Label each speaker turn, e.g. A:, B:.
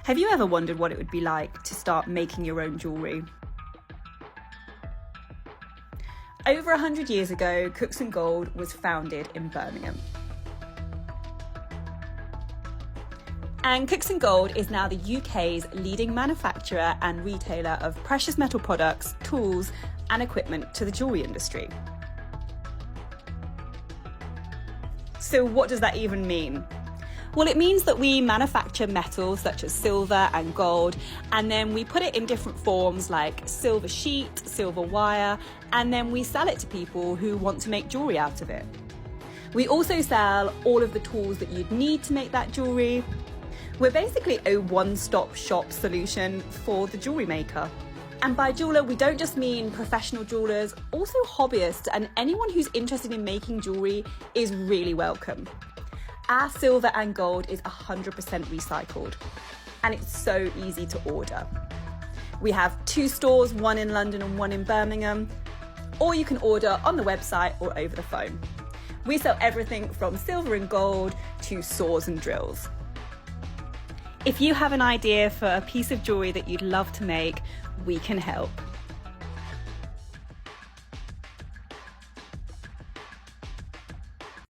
A: Have you ever wondered what it would be like to start making your own jewellery? Over 100 years ago, Cooksongold was founded in Birmingham. And Cooksongold is now the UK's leading manufacturer and retailer of precious metal products, tools and equipment to the jewellery industry. So what does that even mean? Well, it means that we manufacture metals such as silver and gold, and then we put it in different forms like silver sheet, silver wire, and then we sell it to people who want to make jewellery out of it. We also sell all of the tools that you'd need to make that jewellery. We're basically a one-stop shop solution for the jewellery maker. And by jeweller, we don't just mean professional jewellers, also hobbyists, and anyone who's interested in making jewellery is really welcome. Our silver and gold is 100% recycled, and it's so easy to order. We have 2 stores, one in London and one in Birmingham, or you can order on the website or over the phone. We sell everything from silver and gold to saws and drills. If you have an idea for a piece of jewellery that you'd love to make, we can help.